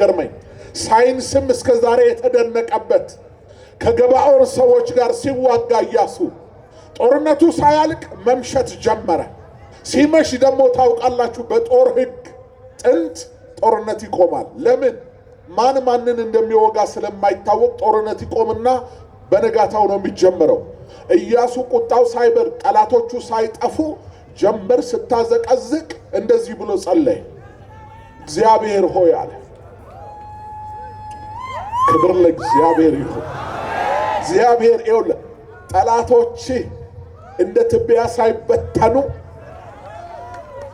ገርመኝ ሳይንስም እስከዛሬ የተደነቀበት ከገባኦን ሰዎች ጋር ሲዋጋ ኢያሱ ጦርነቱ ሳያልቅ መምሸት ጀመረ። ሲመሽ ደግሞ ታውቃላችሁ በጦር ሕግ ጥንት ጦርነት ይቆማል። ለምን? ማን ማንን እንደሚወጋ ስለማይታወቅ ጦርነት ይቆምና በነጋታው ነው የሚጀምረው። ኢያሱ ቁጣው ሳይበርድ ጠላቶቹ ሳይጠፉ ጀንበር ስታዘቀዝቅ እንደዚህ ብሎ ጸለየ። እግዚአብሔር ሆይ አለ። ክብር ለእግዚአብሔር ይሁን። እግዚአብሔር ይውለ ጠላቶች እንደ ትቢያ ሳይበተኑ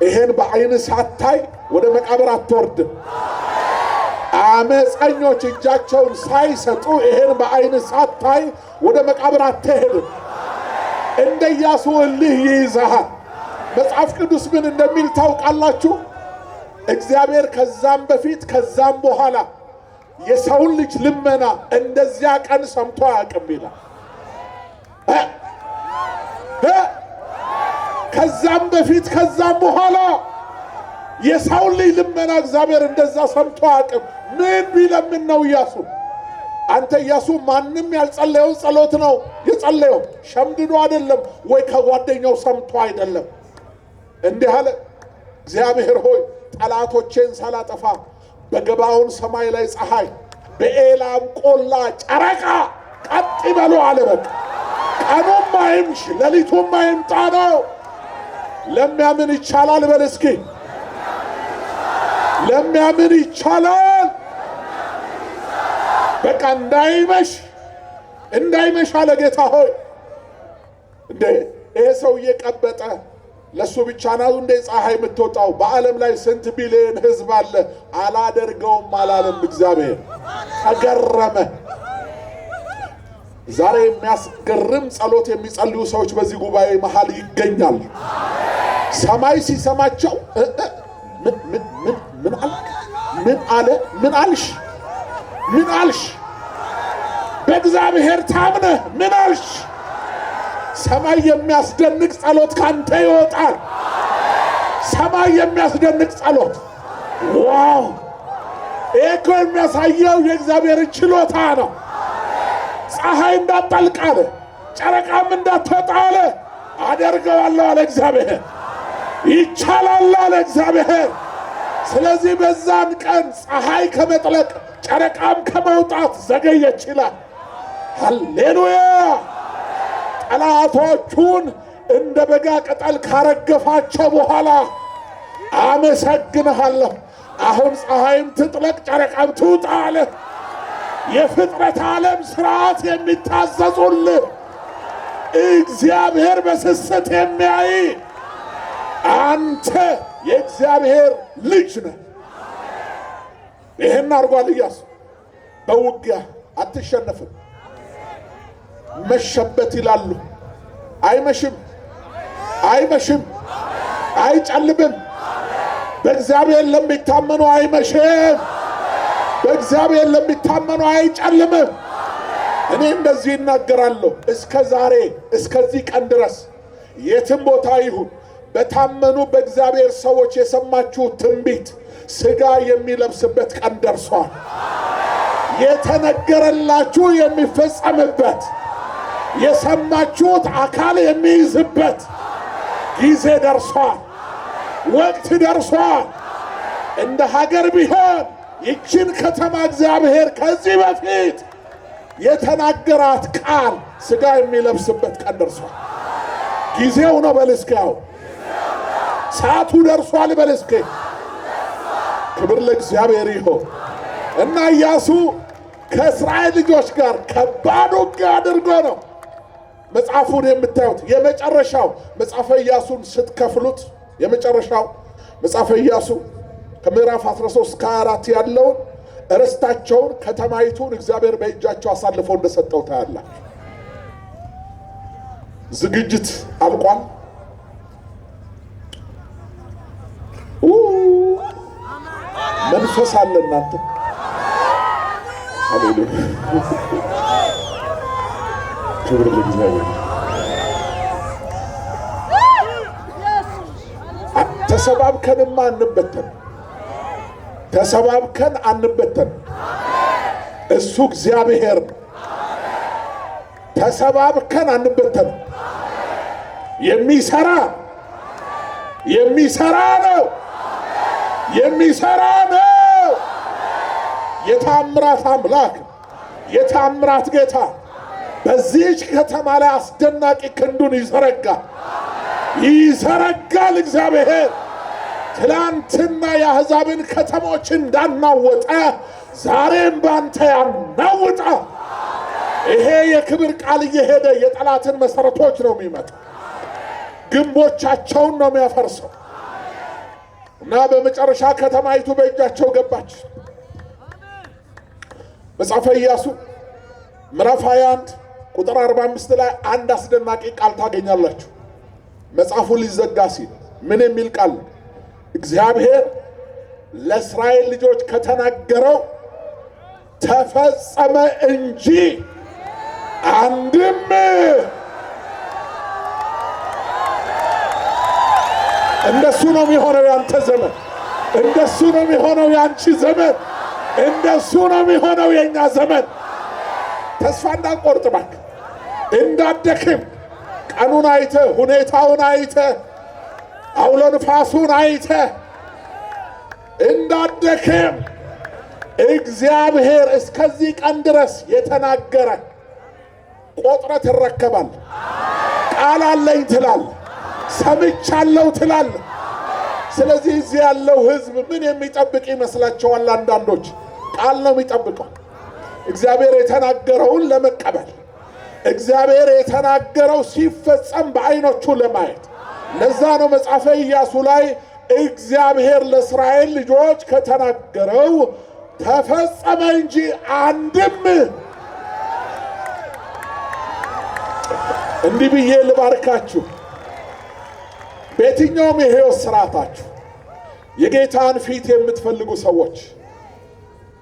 ይሄን በአይን ሳታይ ወደ መቃብር አትወርድም። አመፀኞች እጃቸውን ሳይሰጡ ይሄን በአይን ሳታይ ወደ መቃብር አትሄድም። እንደ ኢያሱ እልህ ይይዛሃል። መጽሐፍ ቅዱስ ምን እንደሚል ታውቃላችሁ? እግዚአብሔር ከዛም በፊት ከዛም በኋላ የሰውን ልጅ ልመና እንደዚያ ቀን ሰምቶ አያውቅም ይላል። ከዛም በፊት ከዛም በኋላ የሰውን ልጅ ልመና እግዚአብሔር እንደዛ ሰምቶ አያውቅም። ምን ቢለምን ነው ኢያሱ? አንተ ኢያሱ ማንም ያልጸለየው ጸሎት ነው የጸለየው። ሸምድዶ አይደለም ወይ ከጓደኛው ሰምቶ አይደለም። እንዲህ አለ፣ እግዚአብሔር ሆይ ጠላቶቼን ሳላጠፋ በገባኦን ሰማይ ላይ ፀሐይ፣ በኤላም ቆላ ጨረቃ ቀጥ ይበሉ አለ። በቃ ቀኑም አይምሽ ሌሊቱም አይምጣ ነው። ለሚያምን ይቻላል በል እስኪ። ለሚያምን ይቻላል። በቃ እንዳይመሽ አለ ጌታ ሆይ። እንዴ ይሄ ሰውዬ ቀበጠ። ለሱ ብቻ ነው እንደ ፀሐይ የምትወጣው? በዓለም ላይ ስንት ቢሊዮን ህዝብ አለ። አላደርገውም አላለም እግዚአብሔር። ተገረመ። ዛሬ የሚያስገርም ጸሎት የሚጸልዩ ሰዎች በዚህ ጉባኤ መሃል ይገኛል። ሰማይ ሲሰማቸው ምን አልሽ? በእግዚአብሔር ታምነህ ምን አልሽ? ሰማይ የሚያስደንቅ ጸሎት ካንተ ይወጣል። ሰማይ የሚያስደንቅ ጸሎት። ዋው! እኮ የሚያሳየው የእግዚአብሔር ችሎታ ነው። ፀሐይ እንዳትጠልቅ አለ፣ ጨረቃም እንዳትወጣ አለ። አደርገዋለሁ አለ እግዚአብሔር። ይቻላል አለ እግዚአብሔር። ስለዚህ በዛን ቀን ፀሐይ ከመጥለቅ ጨረቃም ከመውጣት ዘገየች ይላል። ሃሌሉያ! ጠላቶቹን እንደ በጋ ቅጠል ካረገፋቸው በኋላ አመሰግንሃለሁ። አሁን ፀሐይም ትጥለቅ ጨረቃም ትውጣ አለ። የፍጥረት ዓለም ሥርዓት የሚታዘዙልህ እግዚአብሔር በስስት የሚያይ አንተ የእግዚአብሔር ልጅ ነህ። ይህን አድርጓል ኢያሱ። በውጊያ አትሸነፍም። መሸበት ይላሉ። አይመሽም፣ አይጨልምም። በእግዚአብሔር ለሚታመኑ አይመሽም። በእግዚአብሔር ለሚታመኑ አይጨልምም። እኔ እንደዚህ እናገራለሁ። እስከ ዛሬ እስከዚህ ቀን ድረስ የትም ቦታ ይሁን በታመኑ በእግዚአብሔር ሰዎች የሰማችሁት ትንቢት ሥጋ የሚለብስበት ቀን ደርሷል። የተነገረላችሁ የሚፈጸምበት፣ የሰማችሁት አካል የሚይዝበት ጊዜ ደርሷል። ወቅት ደርሷል። እንደ ሀገር ቢሆን ይችን ከተማ እግዚአብሔር ከዚህ በፊት የተናገራት ቃል ሥጋ የሚለብስበት ቀን ደርሷል። ጊዜው ነው በልስኪያው ሰዓቱ ደርሷል በልስኪ። ክብር ለእግዚአብሔር ይሁን። እና ኢያሱ ከእስራኤል ልጆች ጋር ከባድ ውጊያ አድርጎ ነው መጽሐፉን የምታዩት። የመጨረሻው መጽሐፈ ኢያሱን ስትከፍሉት የመጨረሻው መጽሐፈ ኢያሱ ከምዕራፍ 13 እስከ 24 ያለውን ርስታቸውን ከተማይቱን እግዚአብሔር በእጃቸው አሳልፎ እንደሰጠው ታያላችሁ። ዝግጅት አልቋል። መንፈስ አለ እናንተ። ሃሌሉያ! ክብር ለእግዚአብሔር። ተሰባብከንማ እንበተን። ተሰባብከን አንበተን። እሱ እግዚአብሔር ተሰባብከን አንበተን። የሚሰራ ነው ነው። የታምራት አምላክ የታምራት ጌታ በዚህች ከተማ ላይ አስደናቂ ክንዱን ይዘረጋል እግዚአብሔር። ትላንትና የአሕዛብን ከተሞች እንዳናወጠ ዛሬም ባንተ ያናውጣ። ይሄ የክብር ቃል እየሄደ የጠላትን መሰረቶች ነው የሚመጣ፣ ግንቦቻቸውን ነው የሚያፈርሰው። እና በመጨረሻ ከተማይቱ በእጃቸው ገባች። መጽሐፈ ኢያሱ ምዕራፍ 21 ቁጥር 45 ላይ አንድ አስደናቂ ቃል ታገኛላችሁ። መጽሐፉ ሊዘጋ ሲል ምን የሚል ቃል? እግዚአብሔር ለእስራኤል ልጆች ከተናገረው ተፈጸመ እንጂ አንድም እንደሱ ነው የሚሆነው ያንተ ዘመን፣ እንደሱ ነው የሚሆነው ያንቺ ዘመን፣ እንደሱ ነው የሚሆነው የኛ ዘመን። ተስፋ እንዳትቆርጥ እባክህ፣ እንዳትደክም። ቀኑን አይተ ሁኔታውን አይተ አውሎ ንፋሱን አይተ እንዳትደክም። እግዚአብሔር እስከዚህ ቀን ድረስ የተናገረ ቆጥረ ትረከባል። ቃል አለኝ ትላል፣ ሰምቻለሁ ትላል። ስለዚህ እዚህ ያለው ሕዝብ ምን የሚጠብቅ ይመስላችኋል? አንዳንዶች ቃል ነው የሚጠብቀው፣ እግዚአብሔር የተናገረውን ለመቀበል፣ እግዚአብሔር የተናገረው ሲፈጸም በዓይኖቹ ለማየት። ለዛ ነው መጽሐፈ ኢያሱ ላይ እግዚአብሔር ለእስራኤል ልጆች ከተናገረው ተፈጸመ እንጂ አንድም። እንዲህ ብዬ ልባርካችሁ፣ በየትኛውም የሕይወት ስርዓታችሁ የጌታን ፊት የምትፈልጉ ሰዎች፣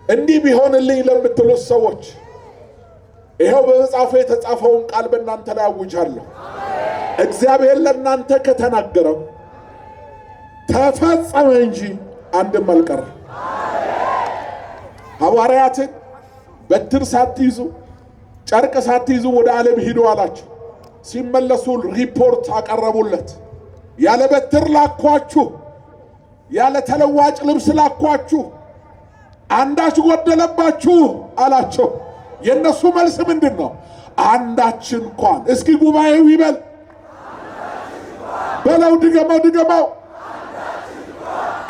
እንዲህ ቢሆንልኝ ለምትሉት ሰዎች ይኸው በመጽሐፉ የተጻፈውን ቃል በእናንተ ላይ አውጃለሁ። እግዚአብሔር ለእናንተ ከተናገረው ተፈጸመ እንጂ አንድም አልቀረም። ሐዋርያትን በትር ሳትይዙ ጨርቅ ሳትይዙ ወደ ዓለም ሂዱ አላቸው። ሲመለሱ ሪፖርት አቀረቡለት። ያለ በትር ላኳችሁ፣ ያለ ተለዋጭ ልብስ ላኳችሁ፣ አንዳች ጎደለባችሁ አላቸው። የነሱ መልስ ምንድን ነው? አንዳች እንኳን። እስኪ ጉባኤው ይበል በለው፣ ድገመው።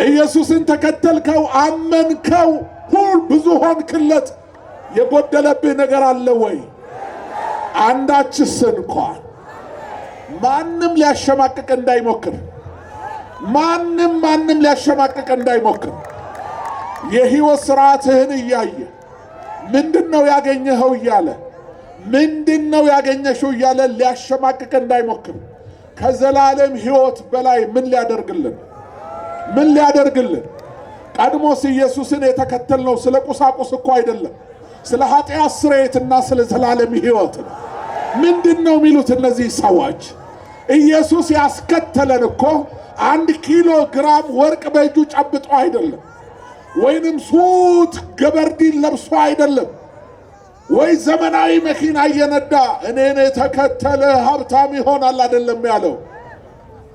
ኢየሱስን ተከተልከው፣ አመንከው፣ ሁሉ ብዙ ሆንክለት። የጎደለብህ ነገር አለ ወይ? አንዳችስ እንኳን። ማንም ሊያሸማቅቅ እንዳይሞክር፣ ማንም ሊያሸማቅቅ እንዳይሞክር። የሕይወት ሥርዓትህን እያየ ምንድነው ያገኘኸው እያለ ምንድነው ያገኘሽው እያለ ሊያሸማቅቅ እንዳይሞክር። ከዘላለም ሕይወት በላይ ምን ሊያደርግልን? ቀድሞስ ኢየሱስን የተከተልነው ስለ ቁሳቁስ እኮ አይደለም፣ ስለ ኃጢአት ስርየትና ስለ ዘላለም ሕይወት ነው። ምንድነው የሚሉት እነዚህ ሰዎች? ኢየሱስ ያስከተለን እኮ 1 ኪሎ ግራም ወርቅ በእጁ ጨብጦ አይደለም፣ ወይንም ሱት ገበርዲን ለብሶ አይደለም፣ ወይ ዘመናዊ መኪና እየነዳ እኔን የተከተለ ሀብታም ይሆናል አይደለም ያለው።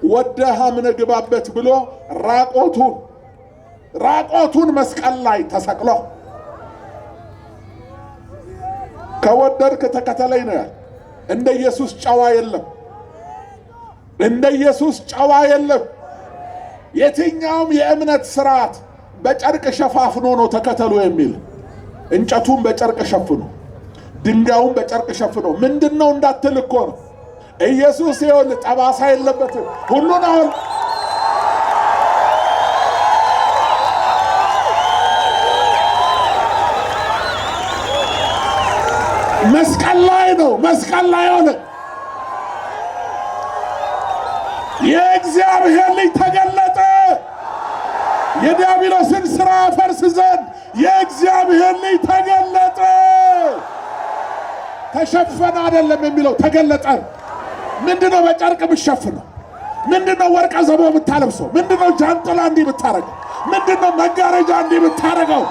ወደህ አምነህ ግባበት ብሎ ራቆቱን መስቀል ላይ ተሰቅሎ ከወደድክ ተከተለኝ ነው ያለ። እንደ ኢየሱስ ጨዋ የለም፣ እንደ ኢየሱስ ጨዋ የለም። የትኛውም የእምነት ስርዓት በጨርቅ ሸፋፍኖ ነው ተከተሉ የሚል። እንጨቱን በጨርቅ ሸፍኖ፣ ድንጋዩን በጨርቅ ሸፍኖ ምንድነው እንዳትል እኮ ነው። ኢየሱስ ይኸውልህ ጠባሳ የለበትም፣ ሁሉን አሁን መስቀል ላይ ሆነ። የእግዚአብሔር ልጅ ተገለጠ። የዲያብሎስን ሥራ ፈርስ ዘንድ የእግዚአብሔር ልጅ ተገለጠ። ተሸፈነ አይደለም የሚለው ተገለጠ። ምንድነው በጨርቅ የምትሸፍነው? ምንድነው ወርቀ ዘቦ የምታለብሰው? ምንድነው ጃንጥላ እንዲህ የምታረገው? ምንድነው መጋረጃ እንዲህ ብታረገው?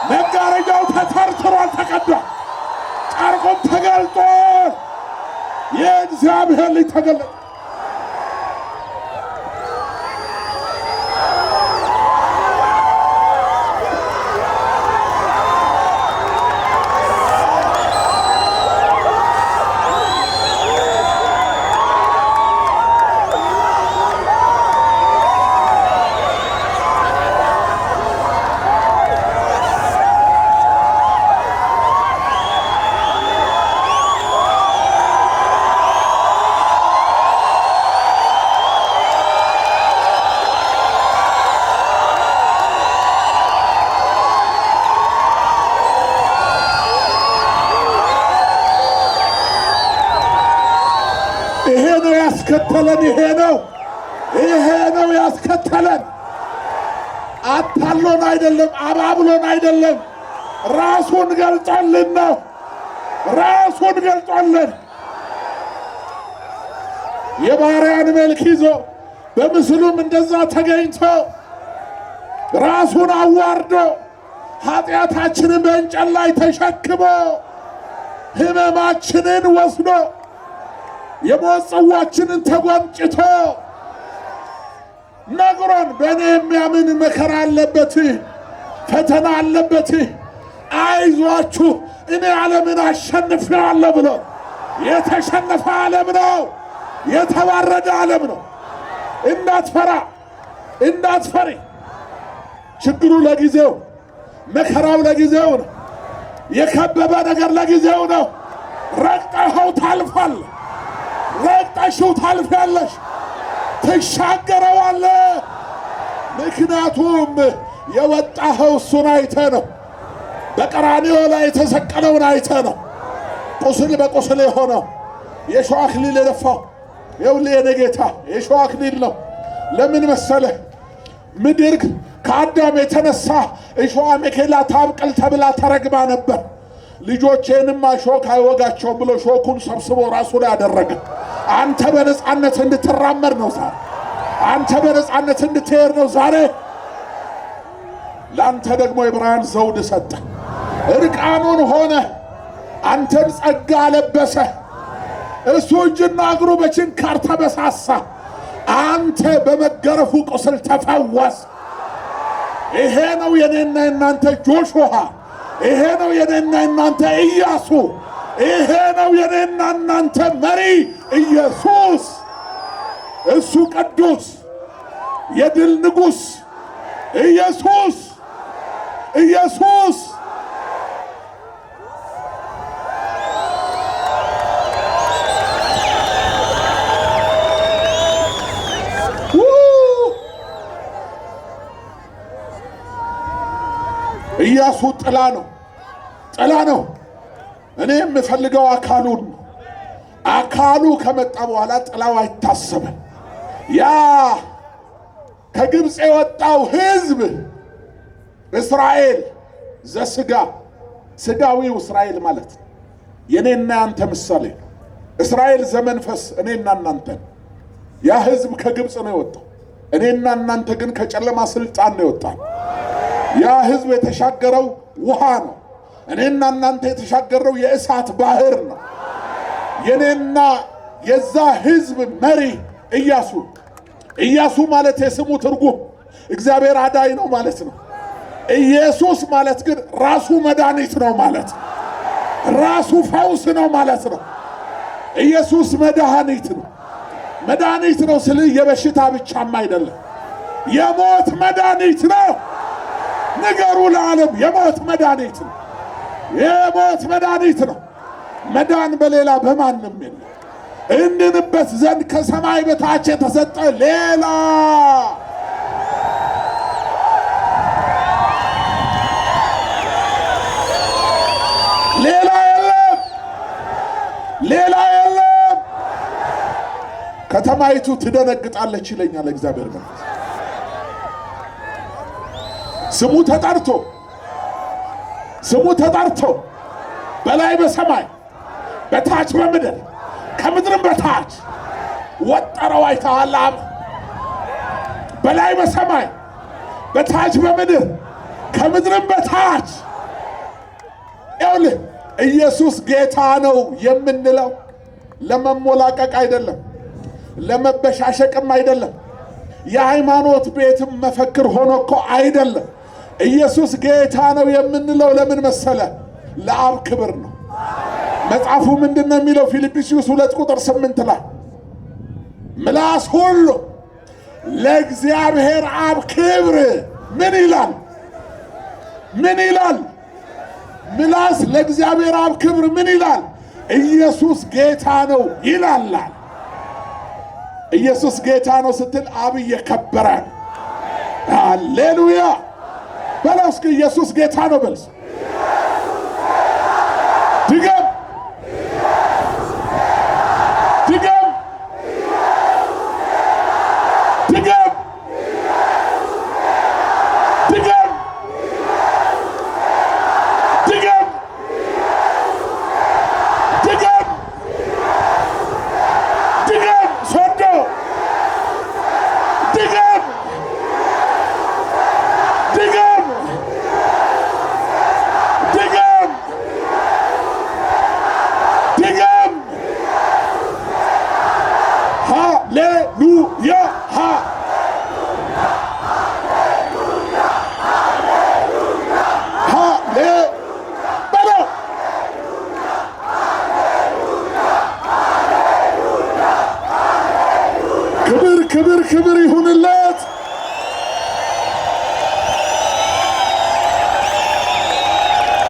መጋረጃው ተተርትሯል፣ ተቀዷል፣ ጨርቁም ተገልጧል። የእግዚአብሔር ልጅ ተገለጠ። ይሄ ነው ያስከተለን። ይሄ ነው ያስከተለን። አታሎን አይደለም፣ አባብሎን አይደለም፣ ራሱን ገልጦልን ነው። ራሱን ገልጦልን የባሪያን መልክ ይዞ በምስሉም እንደዛ ተገኝቶ ራሱን አዋርዶ ኃጢአታችንን በእንጨት ላይ ተሸክሞ ሕመማችንን ወስዶ የሞት ጽዋችንን ተጎንጭቶ ነግሮን በእኔ የሚያምን መከራ አለበት፣ ፈተና አለበት፣ አይዟችሁ እኔ ዓለምን አሸንፌአለሁ ብሎ የተሸነፈ ዓለም ነው፣ የተዋረደ ዓለም ነው። እንዳትፈራ፣ እንዳትፈሪ። ችግሩ ለጊዜው፣ መከራው ለጊዜው ነው። የከበበ ነገር ለጊዜው ነው። ረግጠኸው ታልፋል። ረግጠሽው ታልፊያለሽ፣ ትሻገረዋለህ። ምክንያቱም የወጣኸው እሱን አይተ ነው። በቀራንዮ ላይ የተሰቀለውን አይተ ነው። ቁስል በቁስል የሆነው የሾህ አክሊል የደፋው ይኸውልህ የኔ ጌታ የሾህ አክሊል ነው። ለምን መሰለህ? ምድር ከአዳም የተነሳ እሾህ አሜኬላ ታብቅል ተብላ ተረግማ ነበር። ልጆቼንም ሾክ አይወጋቸውም ብሎ ሾኩን ሰብስቦ ራሱ ላይ አደረገ። አንተ በነጻነት እንድትራመድ ነው ዛሬ። አንተ በነጻነት እንድትሄድ ነው ዛሬ። ለአንተ ደግሞ የብርሃን ዘውድ ሰጠ። እርቃኑን ሆነ፣ አንተን ጸጋ ለበሰ። እሱ እጅና እግሩ በችንካር ተበሳሳ፣ አንተ በመገረፉ ቁስል ተፈወስ። ይሄ ነው የኔና የናንተ ጆሹዋ። ይሄ ነው የኔና የናንተ ኢያሱ። ይሄ ነው የኔና እናንተ መሪ ኢየሱስ። እሱ ቅዱስ የድል ንጉሥ ኢየሱስ። ኢየሱስ ኢያሱ ጥላ ነው፣ ጥላ ነው። እኔ የምፈልገው አካሉን ነው። አካሉ ከመጣ በኋላ ጥላው አይታሰብም። ያ ከግብፅ የወጣው ሕዝብ እስራኤል ዘስጋ፣ ስጋዊው እስራኤል ማለት የኔና ያንተ ምሳሌ ነው። እስራኤል ዘመንፈስ እኔና እናንተ። ያ ሕዝብ ከግብፅ ነው የወጣው። እኔና እናንተ ግን ከጨለማ ስልጣን ነው የወጣው። ያ ሕዝብ የተሻገረው ውሃ ነው። እኔና እናንተ የተሻገረው የእሳት ባህር ነው። የኔና የዛ ሕዝብ መሪ ኢያሱ። ኢያሱ ማለት የስሙ ትርጉም እግዚአብሔር አዳኝ ነው ማለት ነው። ኢየሱስ ማለት ግን ራሱ መድኃኒት ነው ማለት ነው። ራሱ ፈውስ ነው ማለት ነው። ኢየሱስ መድኃኒት ነው። መድኃኒት ነው ስል የበሽታ ብቻም አይደለም፣ የሞት መድኃኒት ነው። ንገሩ ለዓለም የሞት መድኃኒት ነው። የሞት መድኃኒት ነው። መዳን በሌላ በማንም የለም። እንድንበት ዘንድ ከሰማይ በታች የተሰጠ ሌላ የለም፣ ሌላ የለም። ከተማይቱ ትደነግጣለች ይለኛል እግዚአብሔር መንፈስ። ስሙ ተጠርቶ በላይ በሰማይ በታች በምድር ከምድርም በታች ወጠረው አይተሃል። አብ በላይ በሰማይ በታች በምድር ከምድርም በታች። ይኸውልህ ኢየሱስ ጌታ ነው የምንለው ለመሞላቀቅ አይደለም፣ ለመበሻሸቅም አይደለም፣ የሃይማኖት ቤትም መፈክር ሆኖ እኮ አይደለም። ኢየሱስ ጌታ ነው የምንለው ለምን መሰለ? ለአብ ክብር ነው። መጽሐፉ ምንድነው የሚለው? ፊልጵስዩስ 2:8 ላይ ምላስ ሁሉ ለእግዚአብሔር አብ ክብር ምን ይላል? ምን ይላል? ምላስ ለእግዚአብሔር አብ ክብር ምን ይላል? ኢየሱስ ጌታ ነው ይላል። ኢየሱስ ጌታ ነው ስትል አብ እየከበረ። ሃሌሉያ በለው እስኪ ኢየሱስ ጌታ ነው በል። ድገም ድገም ድገም ድገም ድገም ድገም ድገም ሶዶ ድገም ድገም ድገም ድገም። ሃሌሉያ በለው። ክብር ክብር ክብር ይሁንልህ።